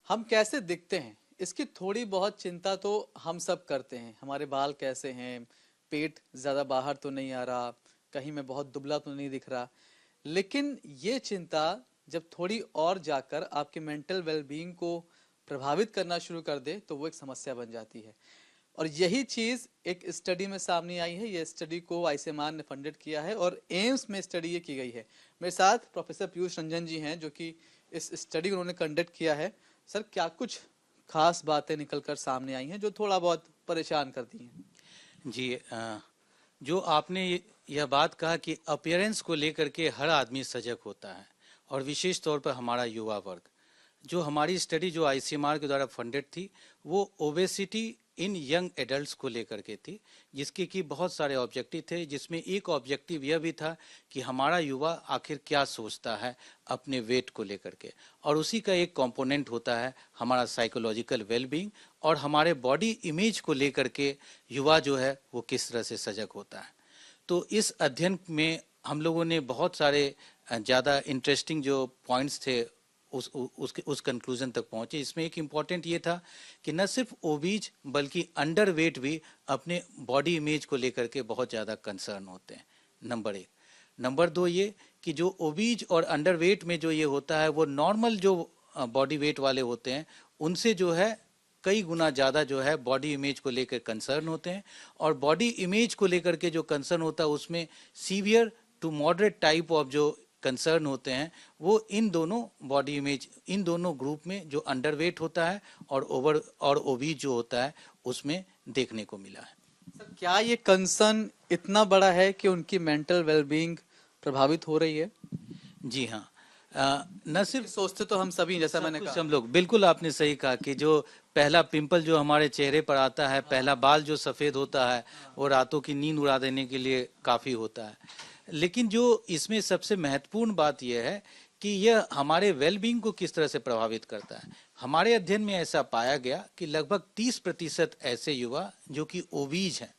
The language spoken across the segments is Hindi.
हम कैसे दिखते हैं इसकी थोड़ी बहुत चिंता तो हम सब करते हैं। हमारे बाल कैसे हैं, पेट ज्यादा बाहर तो नहीं आ रहा, कहीं मैं बहुत दुबला तो नहीं दिख रहा। लेकिन ये चिंता जब थोड़ी और जाकर आपके मेंटल वेलबींग को प्रभावित करना शुरू कर दे तो वो एक समस्या बन जाती है। और यही चीज एक स्टडी में सामने आई है। ये स्टडी को आईसीएमआर ने फंडेड किया है और एम्स में स्टडी ये की गई है। मेरे साथ प्रोफेसर पीयूष रंजन जी हैं जो कि इस स्टडी को उन्होंने कंडक्ट किया है। सर, क्या कुछ खास बातें निकलकर सामने आई हैं जो थोड़ा बहुत परेशान करती हैं? जी जो आपने यह बात कहा कि अपीयरेंस को लेकर के हर आदमी सजग होता है और विशेष तौर पर हमारा युवा वर्ग। जो हमारी स्टडी जो आईसीएमआर के द्वारा फंडेड थी वो ओबेसिटी इन यंग एडल्ट्स को लेकर के थी, जिसके कि बहुत सारे ऑब्जेक्टिव थे, जिसमें एक ऑब्जेक्टिव यह भी था कि हमारा युवा आखिर क्या सोचता है अपने वेट को लेकर के, और उसी का एक कंपोनेंट होता है हमारा साइकोलॉजिकल वेलबींग और हमारे बॉडी इमेज को लेकर के युवा जो है वो किस तरह से सजग होता है। तो इस अध्ययन में हम लोगों ने बहुत सारे ज़्यादा इंटरेस्टिंग जो पॉइंट्स थे उस कंक्लूजन तक पहुंचे। इसमें एक इम्पॉर्टेंट ये था कि न सिर्फ ओबीज बल्कि अंडर वेट भी अपने बॉडी इमेज को लेकर के बहुत ज़्यादा कंसर्न होते हैं, नंबर एक। नंबर दो ये कि जो ओबीज और अंडर वेट में जो ये होता है वो नॉर्मल जो बॉडी वेट वाले होते हैं उनसे जो है कई गुना ज़्यादा जो है बॉडी इमेज को लेकर कंसर्न होते हैं, और बॉडी इमेज को लेकर के जो कंसर्न होता है उसमें severe to moderate type of जो कंसर्न होते हैं वो इन दोनों बॉडी इमेज, इन दोनों ग्रुप में जो अंडरवेट होता है और ओवर और ओबीज जो होता है उसमें देखने को मिला है। सर, क्या ये कंसर्न इतना बड़ा है कि उनकी मेंटल वेलबींग प्रभावित हो रही है? जी हाँ, न सिर्फ सोचते तो हम सभी, जैसा सब मैंने कुछ कहा। हम लोग, बिल्कुल आपने सही कहा कि जो पहला पिंपल जो हमारे चेहरे पर आता है, पहला बाल जो सफ़ेद होता है वो रातों की नींद उड़ा देने के लिए काफ़ी होता है। लेकिन जो इसमें सबसे महत्वपूर्ण बात यह है कि यह हमारे वेलबींग को किस तरह से प्रभावित करता है। हमारे अध्ययन में ऐसा पाया गया कि लगभग 30% ऐसे युवा जो कि ओबीज हैं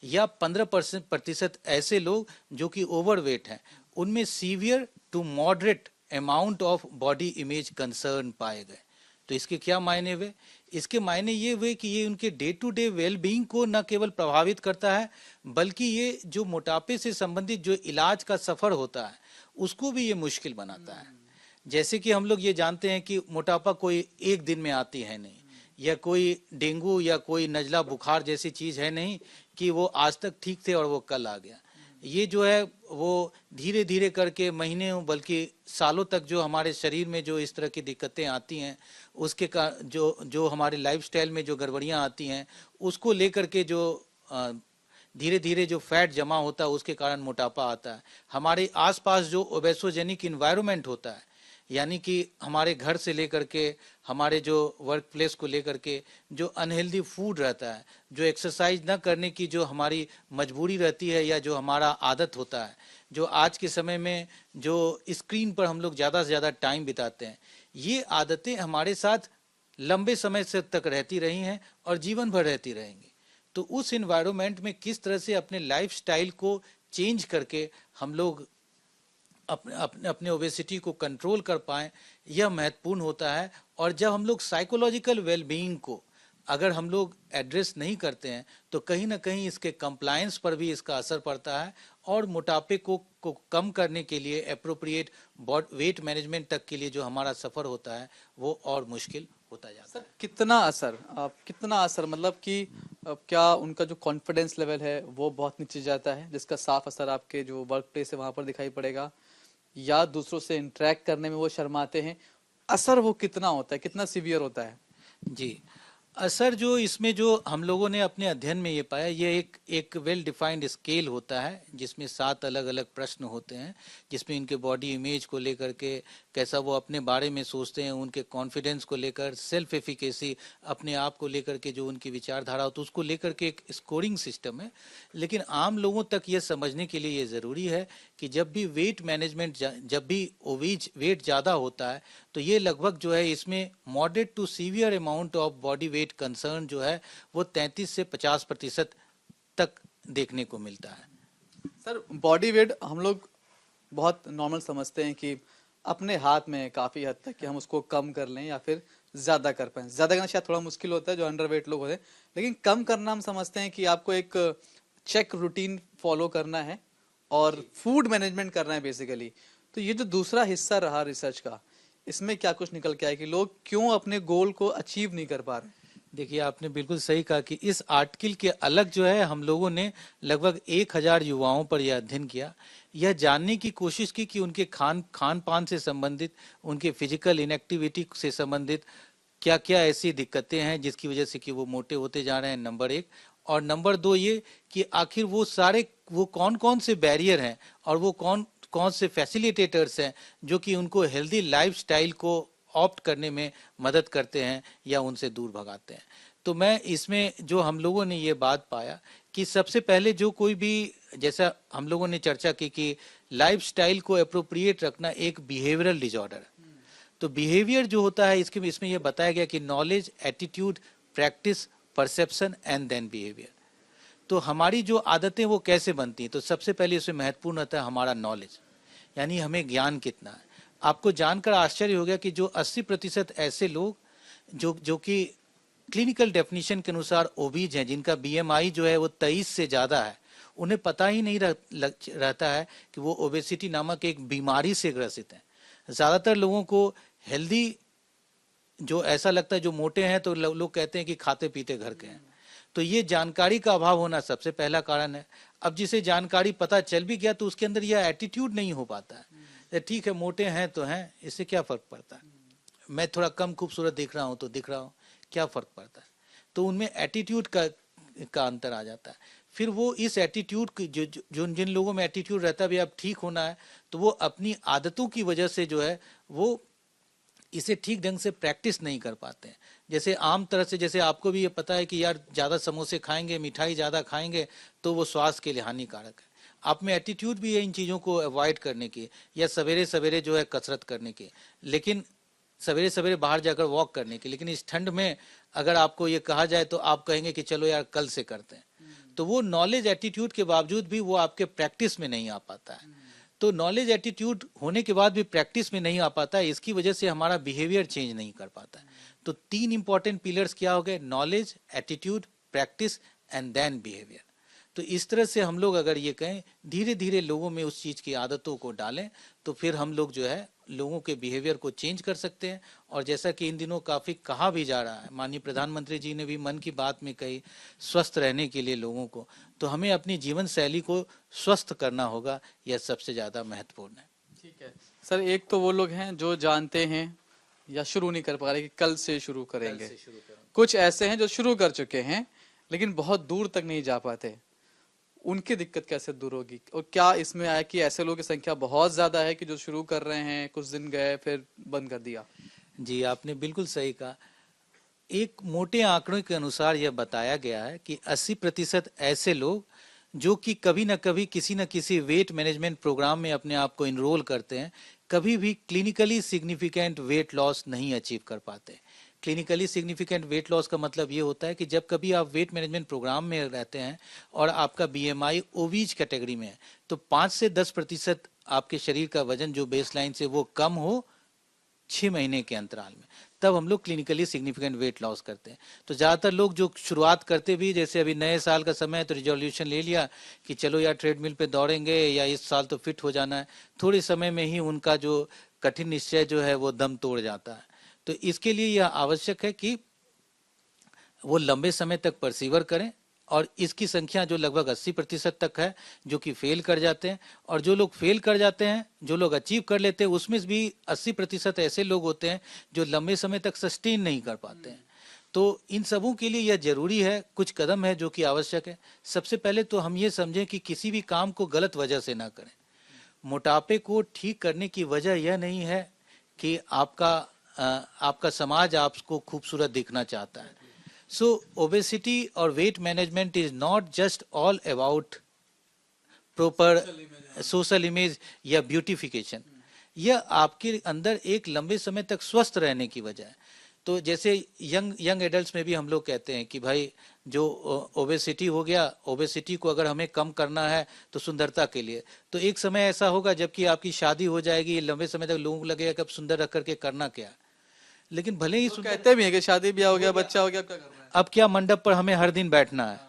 या 15% ऐसे लोग जो कि ओवरवेट हैं, उनमें severe to moderate amount of body image concern पाए गए। तो इसके क्या मायने हुए? इसके मायने ये हुए कि ये उनके डे टू डे वेलबींग को न केवल प्रभावित करता है बल्कि ये जो मोटापे से संबंधित जो इलाज का सफ़र होता है उसको भी ये मुश्किल बनाता है। जैसे कि हम लोग ये जानते हैं कि मोटापा कोई एक दिन में आती है नहीं, या कोई डेंगू या कोई नज़ला बुखार जैसी चीज़ है नहीं कि वो आज तक ठीक थे और वो कल आ गया। ये जो है वो धीरे धीरे करके महीने बल्कि सालों तक जो हमारे शरीर में जो इस तरह की दिक्कतें आती हैं उसके का जो जो हमारे लाइफस्टाइल में जो गड़बड़ियाँ आती हैं उसको लेकर के जो धीरे धीरे जो फैट जमा होता है उसके कारण मोटापा आता है। हमारे आसपास जो ओबेसोजेनिक इन्वायरमेंट होता है, यानी कि हमारे घर से लेकर के हमारे जो वर्क प्लेस को लेकर के जो अनहेल्दी फूड रहता है, जो एक्सरसाइज न करने की जो हमारी मजबूरी रहती है या जो हमारा आदत होता है, जो आज के समय में जो स्क्रीन पर हम लोग ज़्यादा से ज़्यादा टाइम बिताते हैं, ये आदतें हमारे साथ लंबे समय से तक रहती रही हैं और जीवन भर रहती रहेंगी। तो उस इन्वायरमेंट में किस तरह से अपने लाइफस्टाइल को चेंज करके हम लोग अपने अपने अपने ओबेसिटी को कंट्रोल कर पाएं, यह महत्वपूर्ण होता है। और जब हम लोग साइकोलॉजिकल वेलबींग को अगर हम लोग एड्रेस नहीं करते हैं तो कहीं ना कहीं इसके कंप्लायंस पर भी इसका असर पड़ता है, और मोटापे को कम करने के लिए अप्रोप्रिएट वेट मैनेजमेंट तक के लिए जो हमारा सफ़र होता है वो और मुश्किल होता जाता सर, है। कितना असर मतलब कि क्या उनका जो कॉन्फिडेंस लेवल है वो बहुत नीचे जाता है, जिसका साफ असर आपके जो वर्क प्लेस है वहां पर दिखाई पड़ेगा? या दूसरों से इंटरेक्ट करने में वो शर्माते हैं? असर वो कितना होता है, कितना सीवियर होता है? जी, असर जो इसमें जो हम लोगों ने अपने अध्ययन में ये पाया, ये एक वेल डिफाइंड स्केल होता है जिसमें 7 अलग अलग प्रश्न होते हैं, जिसमें इनके बॉडी इमेज को लेकर के कैसा वो अपने बारे में सोचते हैं, उनके कॉन्फिडेंस को लेकर, सेल्फ एफिकेसी, अपने आप को लेकर के जो उनकी विचारधारा होती है उसको लेकर के एक स्कोरिंग सिस्टम है। लेकिन आम लोगों तक ये समझने के लिए ये ज़रूरी है कि जब भी वेट मैनेजमेंट, जब भी ओवीज वेट ज़्यादा होता है तो ये लगभग जो है इसमें moderate to severe amount of body weight concern जो है वो 33 से 50% तक देखने को मिलता है। सर, बॉडी वेट हम लोग बहुत नॉर्मल समझते हैं कि अपने हाथ में है काफी हद तक कि हम उसको कम कर लें या फिर ज्यादा कर पाए। ज्यादा करना शायद थोड़ा मुश्किल होता है जो अंडरवेट लोग होते हैं, लेकिन कम करना हम समझते हैं कि आपको एक चेक रूटीन फॉलो करना है और फूड मैनेजमेंट करना है बेसिकली। तो ये जो दूसरा हिस्सा रहा रिसर्च का, इसमें क्या कुछ निकल के आया कि लोग क्यों अपने गोल को अचीव नहीं कर पा रहे? देखिए, आपने बिल्कुल सही कहा कि इस आर्टिकल के अलग जो है हम लोगों ने लगभग 1000 युवाओं पर यह अध्ययन किया, यह जानने की कोशिश की कि उनके खान पान से संबंधित, उनके फिजिकल इनएक्टिविटी से संबंधित क्या क्या ऐसी दिक्कतें हैं जिसकी वजह से कि वो मोटे होते जा रहे हैं, नंबर एक। और नंबर दो ये कि आखिर वो कौन कौन से बैरियर हैं और वो कौन कौन से फैसिलिटेटर्स हैं जो कि उनको हेल्दी लाइफस्टाइल को ऑप्ट करने में मदद करते हैं या उनसे दूर भगाते हैं। तो मैं इसमें जो हम लोगों ने ये बात पाया कि सबसे पहले जो कोई भी, जैसा हम लोगों ने चर्चा की कि लाइफस्टाइल को अप्रोप्रिएट रखना एक बिहेवियरल डिसऑर्डर है। तो बिहेवियर जो होता है इसमें यह बताया गया कि knowledge, attitude, practice, perception and then behaviour. तो हमारी जो आदतें वो कैसे बनती हैं, तो सबसे पहले इसमें महत्वपूर्ण होता है हमारा नॉलेज, यानी हमें ज्ञान कितना है। आपको जानकर आश्चर्य हो गया कि जो 80% ऐसे लोग जो कि क्लिनिकल डेफिनेशन के अनुसार ओबीज हैं, जिनका बीएमआई जो है वो 23 से ज़्यादा है, उन्हें पता ही नहीं रहता है कि वो ओबेसिटी नामक एक बीमारी से ग्रसित हैं। ज़्यादातर लोगों को हेल्दी जो ऐसा लगता है, जो मोटे हैं तो लोग कहते हैं कि खाते पीते घर के हैं। तो ये जानकारी का अभाव होना सबसे पहला कारण है। अब जिसे जानकारी पता चल भी गया तो उसके अंदर यह एटीट्यूड नहीं हो पाता है, ठीक है मोटे हैं तो हैं, इससे क्या फर्क पड़ता है, मैं थोड़ा कम खूबसूरत दिख रहा हूँ तो दिख रहा हूँ, क्या फर्क पड़ता है। तो उनमें एटीट्यूड का अंतर आ जाता है। फिर वो इस एटीट्यूड जो जिन लोगों में एटीट्यूड रहता है भी अब ठीक होना है, तो वो अपनी आदतों की वजह से जो है वो इसे ठीक ढंग से प्रैक्टिस नहीं कर पाते हैं। जैसे आम तरह से, जैसे आपको भी ये पता है कि यार ज़्यादा समोसे खाएंगे, मिठाई ज़्यादा खाएंगे तो वो स्वास्थ्य के लिए हानिकारक है। आप में एटीट्यूड भी है इन चीज़ों को अवॉइड करने की, या सवेरे सवेरे जो है कसरत करने की, लेकिन सवेरे सवेरे बाहर जाकर वॉक करने की, लेकिन इस ठंड में अगर आपको ये कहा जाए तो आप कहेंगे कि चलो यार कल से करते हैं। तो वो नॉलेज एटीट्यूड के बावजूद भी वो आपके प्रैक्टिस में नहीं आ पाता है। तो नॉलेज एटीट्यूड होने के बाद भी प्रैक्टिस में नहीं आ पाता है, इसकी वजह से हमारा बिहेवियर चेंज नहीं कर पाता है। तो 3 इंपॉर्टेंट पिलर्स क्या हो गए, knowledge, attitude, practice and then behaviour. तो इस तरह से हम लोग अगर ये कहें धीरे धीरे लोगों में उस चीज़ की आदतों को डालें तो फिर हम लोग जो है लोगों के बिहेवियर को चेंज कर सकते हैं। और जैसा कि इन दिनों काफ़ी कहा भी जा रहा है, माननीय प्रधानमंत्री जी ने भी मन की बात में कही, स्वस्थ रहने के लिए लोगों को, तो हमें अपनी जीवन शैली को स्वस्थ करना होगा, यह सबसे ज़्यादा महत्वपूर्ण है। ठीक है सर, एक तो वो लोग हैं जो जानते हैं या शुरू नहीं कर पा रहे कि कल से शुरू करेंगे, कुछ ऐसे हैं जो शुरू कर चुके हैं लेकिन बहुत दूर तक नहीं जा पाते, उनकी दिक्कत कैसे दूर होगी? और क्या इसमें आया कि ऐसे लोगों की संख्या बहुत ज्यादा है कि जो शुरू कर रहे हैं, कुछ दिन गए फिर बंद कर दिया? जी, आपने बिल्कुल सही कहा। एक मोटे आंकड़ों के अनुसार यह बताया गया है कि 80% ऐसे लोग जो कि कभी न कभी किसी न किसी वेट मैनेजमेंट प्रोग्राम में अपने आप को इनरोल करते हैं, कभी भी क्लिनिकली सिग्निफिकेंट वेट लॉस नहीं अचीव कर पाते। क्लिनिकली सिग्निफिकेंट वेट लॉस का मतलब ये होता है कि जब कभी आप वेट मैनेजमेंट प्रोग्राम में रहते हैं और आपका बीएमआई ओबीज कैटेगरी में है, तो 5 से 10% आपके शरीर का वजन जो बेसलाइन से वो कम हो 6 महीने के अंतराल में, तब हम लोग क्लिनिकली सिग्निफिकेंट वेट लॉस करते हैं। तो ज़्यादातर लोग जो शुरुआत करते भी, जैसे अभी नए साल का समय है तो रिजोल्यूशन ले लिया कि चलो यार ट्रेडमिल पे दौड़ेंगे या इस साल तो फिट हो जाना है, थोड़े समय में ही उनका जो कठिन निश्चय जो है वो दम तोड़ जाता है। तो इसके लिए यह आवश्यक है कि वो लंबे समय तक परसीवर करें, और इसकी संख्या जो लगभग 80% तक है जो कि फेल कर जाते हैं, और जो लोग फेल कर जाते हैं, जो लोग अचीव कर लेते हैं, उसमें भी 80% ऐसे लोग होते हैं जो लंबे समय तक सस्टेन नहीं कर पाते हैं। तो इन सबों के लिए यह जरूरी है, कुछ कदम है जो कि आवश्यक है। सबसे पहले तो हम ये समझें कि किसी भी काम को गलत वजह से ना करें। मोटापे को ठीक करने की वजह यह नहीं है कि आपका समाज आपको खूबसूरत दिखना चाहता है। So obesity और weight management is not just all about proper social image या beautification, यह आपके अंदर एक लंबे समय तक स्वस्थ रहने की वजह है। तो जैसे यंग एडल्ट्स में भी हम लोग कहते हैं कि भाई जो ओबेसिटी हो गया, ओबेसिटी को अगर हमें कम करना है तो सुंदरता के लिए, तो एक समय ऐसा होगा जबकि आपकी शादी हो जाएगी, लंबे समय तक लोगों को लगेगा कि अब सुंदर रख करके करना क्या। लेकिन भले ही तो कहते भी हैं कि शादी ब्याह हो गया, बच्चा हो गया, अब क्या करना है। अब क्या मंडप पर हमें हर दिन बैठना है,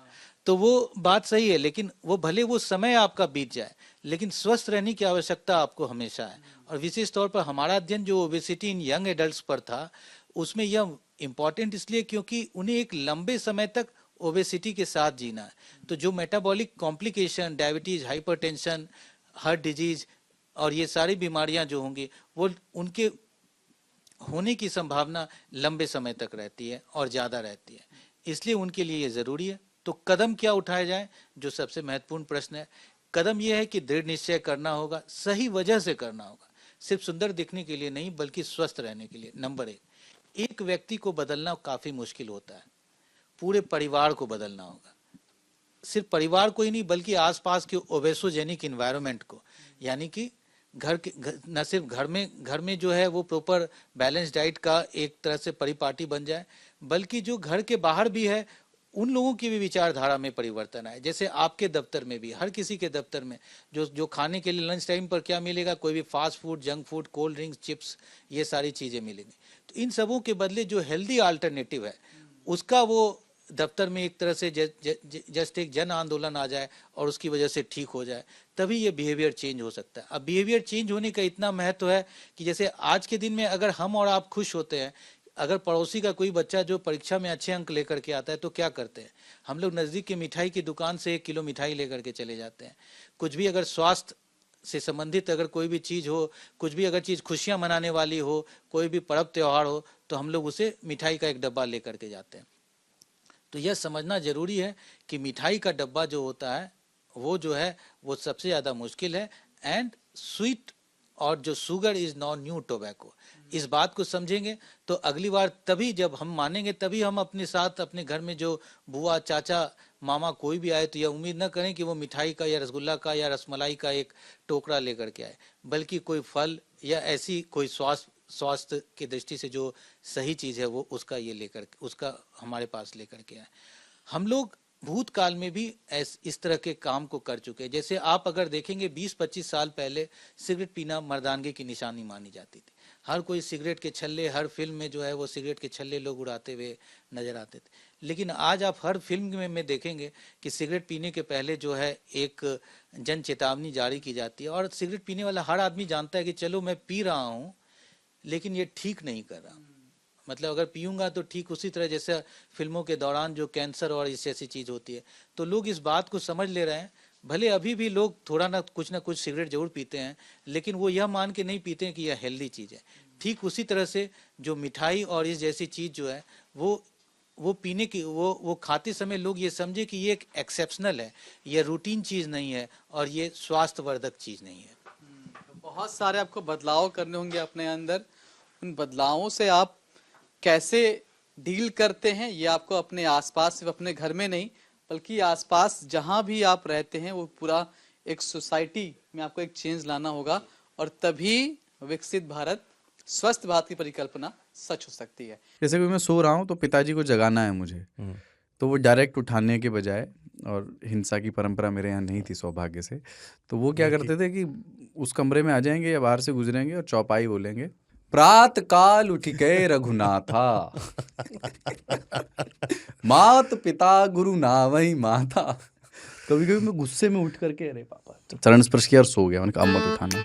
तो वो बात सही है, लेकिन वो भले वो समय आपका बीत जाए, लेकिन स्वस्थ रहने की आवश्यकता आपको हमेशा है। और विशेष तौर पर हमारा अध्ययन जो ओबेसिटी इन यंग एडल्ट्स पर था, उसमें यह इम्पॉर्टेंट इसलिए क्योंकि उन्हें एक लंबे समय तक ओबेसिटी के साथ जीना है। तो जो metabolic complication, diabetes, hypertension, heart disease और ये सारी बीमारियां जो होंगी, वो उनके होने की संभावना लंबे समय तक रहती है और ज़्यादा रहती है, इसलिए उनके लिए ये ज़रूरी है। तो कदम क्या उठाए जाएं, जो सबसे महत्वपूर्ण प्रश्न है। कदम यह है कि दृढ़ निश्चय करना होगा, सही वजह से करना होगा, सिर्फ सुंदर दिखने के लिए नहीं बल्कि स्वस्थ रहने के लिए। नंबर एक व्यक्ति को बदलना काफ़ी मुश्किल होता है, पूरे परिवार को बदलना होगा। सिर्फ परिवार को ही नहीं बल्कि आसपास के ओबेसोजेनिक इन्वायरमेंट को, यानी कि घर के न सिर्फ घर में जो है वो प्रॉपर बैलेंस डाइट का एक तरह से परिपाटी बन जाए, बल्कि जो घर के बाहर भी है उन लोगों की भी विचारधारा में परिवर्तन आए। जैसे आपके दफ्तर में भी, हर किसी के दफ्तर में जो खाने के लिए लंच टाइम पर क्या मिलेगा, कोई भी fast food, junk food, cold drinks, chips, ये सारी चीज़ें मिलेंगी। तो इन सबों के बदले जो हेल्दी अल्टरनेटिव है उसका वो दफ्तर में एक तरह से जस्ट एक जन आंदोलन आ जाए और उसकी वजह से ठीक हो जाए, तभी ये बिहेवियर चेंज हो सकता है। अब बिहेवियर चेंज होने का इतना महत्व है कि जैसे आज के दिन में अगर हम और आप खुश होते हैं, अगर पड़ोसी का कोई बच्चा जो परीक्षा में अच्छे अंक लेकर के आता है तो क्या करते हैं, हम लोग नज़दीक की मिठाई की दुकान से 1 किलो मिठाई लेकर के चले जाते हैं। कुछ भी अगर स्वास्थ्य से संबंधित अगर कोई भी चीज़ हो, कुछ भी अगर चीज़ खुशियाँ मनाने वाली हो, कोई भी पर्व त्यौहार हो, तो हम लोग उसे मिठाई का एक डब्बा लेकर के जाते हैं। तो यह समझना जरूरी है कि मिठाई का डब्बा जो होता है वो जो है वो सबसे ज़्यादा मुश्किल है, एंड स्वीट और जो sugar is not new tobacco. इस बात को समझेंगे तो अगली बार तभी जब हम मानेंगे, तभी हम अपने साथ अपने घर में जो बुआ, चाचा, मामा कोई भी आए तो यह उम्मीद न करें कि वो मिठाई का या रसगुल्ला का या रसमलाई का एक टोकरा लेकर के आए, बल्कि कोई फल या ऐसी कोई स्वास्थ्य की दृष्टि से जो सही चीज़ है वो उसका ये लेकर उसका हमारे पास लेकर के आए। हम लोग भूतकाल में भी इस तरह के काम को कर चुके हैं। जैसे आप अगर देखेंगे 20-25 साल पहले सिगरेट पीना मर्दानगी की निशानी मानी जाती थी। हर कोई सिगरेट के छल्ले, हर फिल्म में जो है वो सिगरेट के छल्ले लोग उड़ाते हुए नजर आते थे। लेकिन आज आप हर फिल्म में देखेंगे कि सिगरेट पीने के पहले जो है एक जन चेतावनी जारी की जाती है, और सिगरेट पीने वाला हर आदमी जानता है कि चलो मैं पी रहा हूँ लेकिन ये ठीक नहीं कर रहा, मतलब अगर पीऊँगा तो ठीक उसी तरह जैसे फिल्मों के दौरान जो कैंसर और इस ऐसी चीज़ होती है। तो लोग इस बात को समझ ले रहे हैं। भले अभी भी लोग थोड़ा ना कुछ सिगरेट जरूर पीते हैं, लेकिन वो यह मान के नहीं पीते हैं कि यह हेल्दी चीज़ है। ठीक उसी तरह से जो मिठाई और इस जैसी चीज़ जो है वो पीने की वो खाते समय लोग ये समझे कि ये एक एक्सेप्शनल है, ये रूटीन चीज़ नहीं है और ये स्वास्थ्यवर्धक चीज़ नहीं है। बहुत सारे आपको बदलाव करने होंगे अपने अंदर। उन बदलावों से आप कैसे डील करते हैं, ये आपको अपने आसपास, सिर्फ अपने घर में नहीं बल्कि आसपास जहां भी आप रहते हैं वो पूरा एक सोसाइटी में आपको एक चेंज लाना होगा, और तभी विकसित भारत, स्वस्थ भारत की परिकल्पना सच हो सकती है। जैसे कि मैं सो रहा हूँ तो पिताजी को जगाना है मुझे, तो वो डायरेक्ट उठाने के बजाय, और हिंसा की परंपरा मेरे यहाँ नहीं थी सौभाग्य से, तो वो क्या करते थे कि उस कमरे में आ जाएंगे या बाहर से गुजरेंगे और चौपाई बोलेंगे, प्रात काल उठ गए रघुनाथा मात पिता गुरु नावई माता। कभी कभी मैं गुस्से में उठ करके अरे पापा, चरण स्पर्श किया और सो गया। मैंने कहा अब मत उठाना।